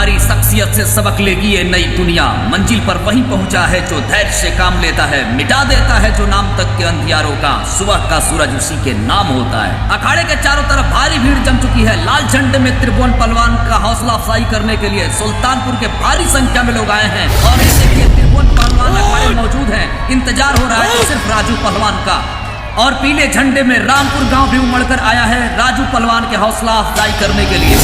भारी शख्सियत से सबक लेगी ये नई दुनिया। मंजिल पर वही पहुंचा है जो धैर्य से काम लेता है, मिटा देता है जो नाम तक के अंधियारों का। सुबह का सूरज उसी के नाम होता है। अखाड़े के चारों तरफ भारी भीड़ जम चुकी है। लाल झंडे में त्रिभुवन पहलवान का हौसला अफजाई करने के लिए सुल्तानपुर के भारी संख्या में लोग आए हैं। और देखिए त्रिभुवन पहलवान अखाड़े में मौजूद है। इंतजार हो रहा है सिर्फ राजू पहलवान का। और पीले झंडे में रामपुर गांव भी उमड़कर आया है राजू पहलवान के हौसला अफजाई करने के लिए।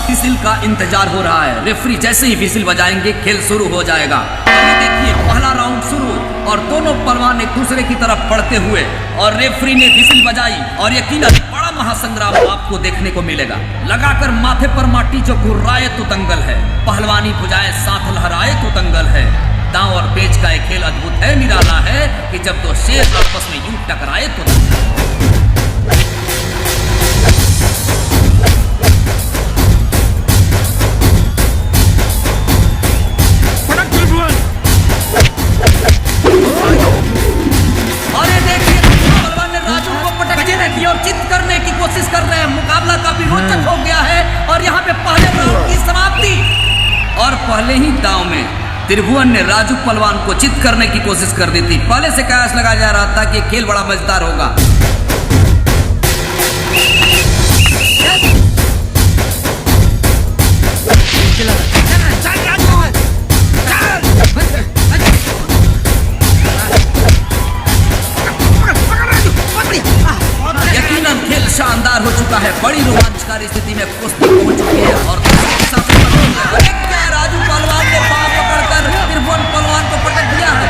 विसिल का इंतजार हो रहा है। रेफरी जैसे ही विसिल बजाएंगे खेल शुरू हो जाएगा। अभी देखिए पहला राउंड शुरू और दोनों पहलवान एक दूसरे की तरफ बढ़ते हुए और रेफरी ने विसिल बजाई और यकीनन बड़ा महासंग्राम आपको देखने को मिलेगा। लगाकर माथे पर माटी जो घुर्राए तो दंगल है, पहलवानी भुजाएं साथ लहराए तो दंगल है। दांव और पेच का एक खेल अद्भुत है, निराला है कि जब दो शेर आपस में यूं टकराए तो दंगल। और चित करने की कोशिश कर रहे हैं। मुकाबला काफी रोचक हो गया है और यहाँ पे पहले राउंड की समाप्ति और पहले ही दांव में त्रिभुवन ने राजू पहलवान को चित करने की कोशिश कर दी थी। पहले से कयास लगाया जा रहा था कि खेल बड़ा मजेदार होगा। खेल शानदार हो चुका है। बड़ी रोमांचकारी स्थिति में कुश्ती पहुंच चुकी है और राजू पहलवान ने पांव पकड़कर त्रिभुवन पहलवान को पटक दिया है।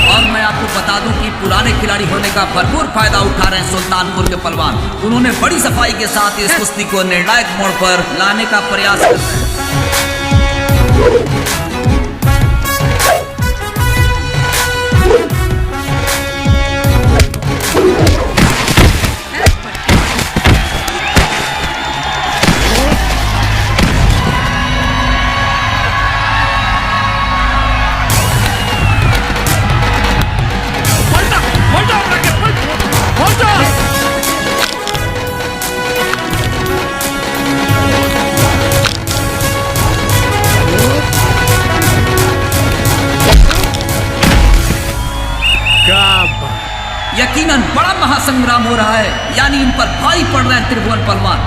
और मैं आपको बता दूं कि पुराने खिलाड़ी होने का भरपूर फायदा उठा रहे हैं सुल्तानपुर के पहलवान। उन्होंने बड़ी सफाई के साथ इस कुश्ती को निर्णायक मोड़ पर लाने का प्रयास किया। यकीनन बड़ा महासंग्राम हो रहा है, यानी इन पर भारी पड़ रहे हैं त्रिभुवन पहलवान।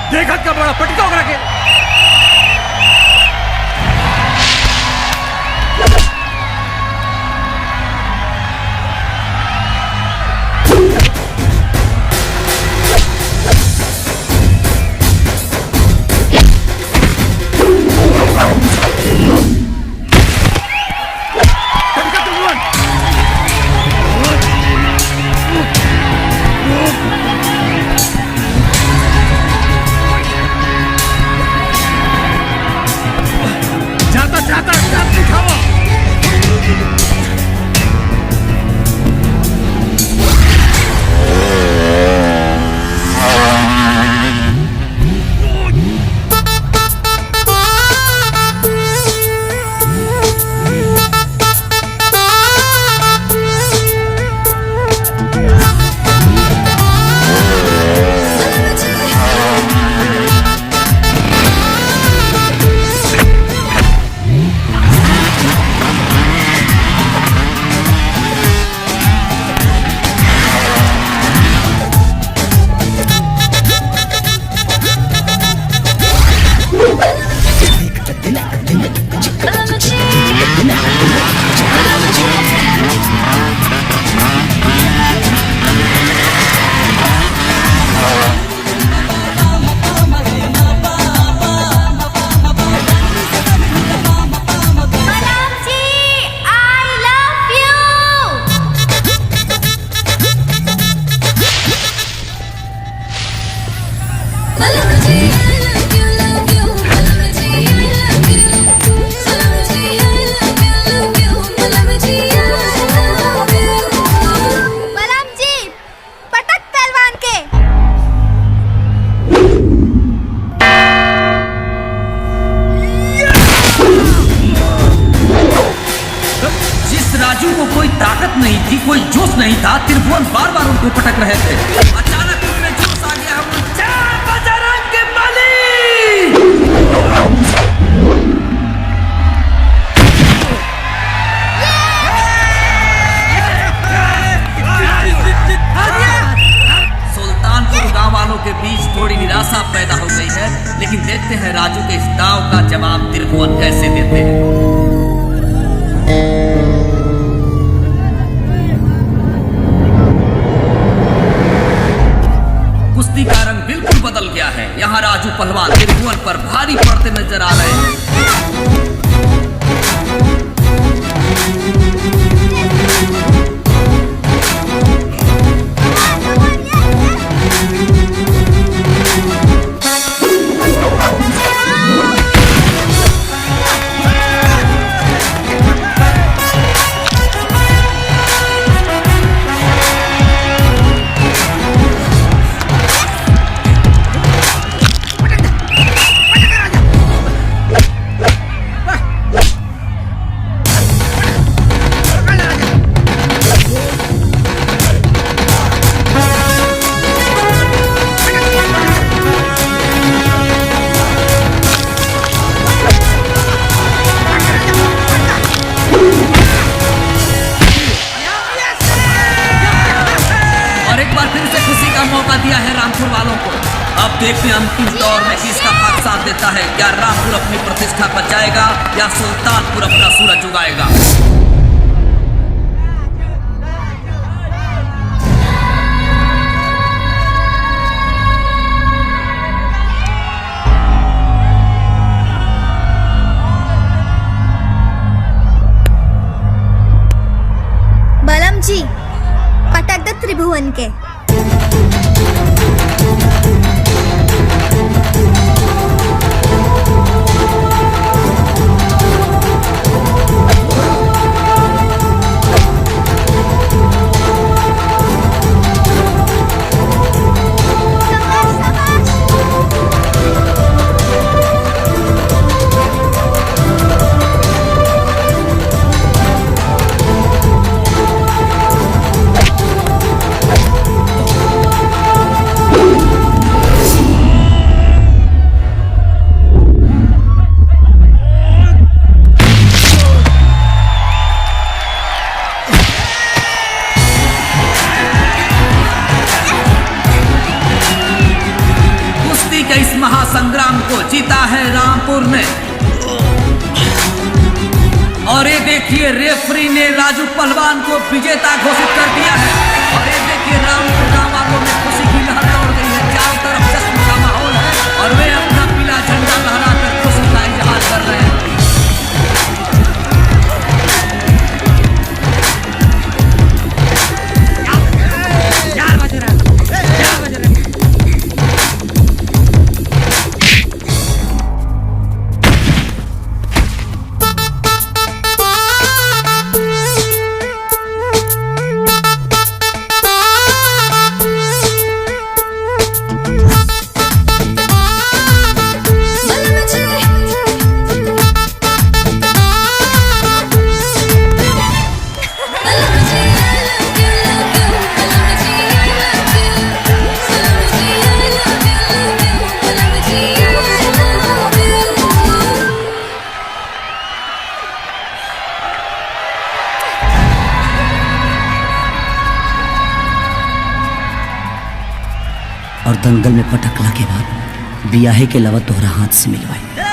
देखत का बड़ा पटका के राजू को कोई ताकत नहीं थी, कोई जोश नहीं था। त्रिभुवन बार बार उनको पटक रहे थे। अचानक उनमें जोश आ गया। बजरंग बली! सुल्तानपुर गांव वालों के बीच थोड़ी निराशा पैदा हो गई है, लेकिन देखते हैं राजू के इस दाव का जवाब त्रिभुवन कैसे देते हैं। कुश्ती का रंग बिल्कुल बदल गया है। यहाँ राजू पहलवान त्रिभुवन पर भारी पड़ते नजर आ रहे हैं। दिया है रामपुर वालों को। अब देखते हैं अंतिम दौर में किसका भाग साथ देता है। क्या रामपुर अपनी प्रतिष्ठा बचाएगा या सुल्तानपुर अपना सूरज उगाएगा? बलम जी, पटक दे त्रिभुवन के। इस महासंग्राम को जीता है रामपुर ने। और ये देखिए रेफरी ने राजू पहलवान को विजेता घोषित कर दिया है। और ये देखिए रामपुर गांव वालों में खुशी की लहर दौड़ गई है। चारों तरफ जश्न का माहौल है और वे अपना पीला झंडा लहराकर खुशी का इजहार कर रहे हैं। और दंगल में पटकला के बाद बियाहे के अलावा तोहरा हाथ से मिलवाई।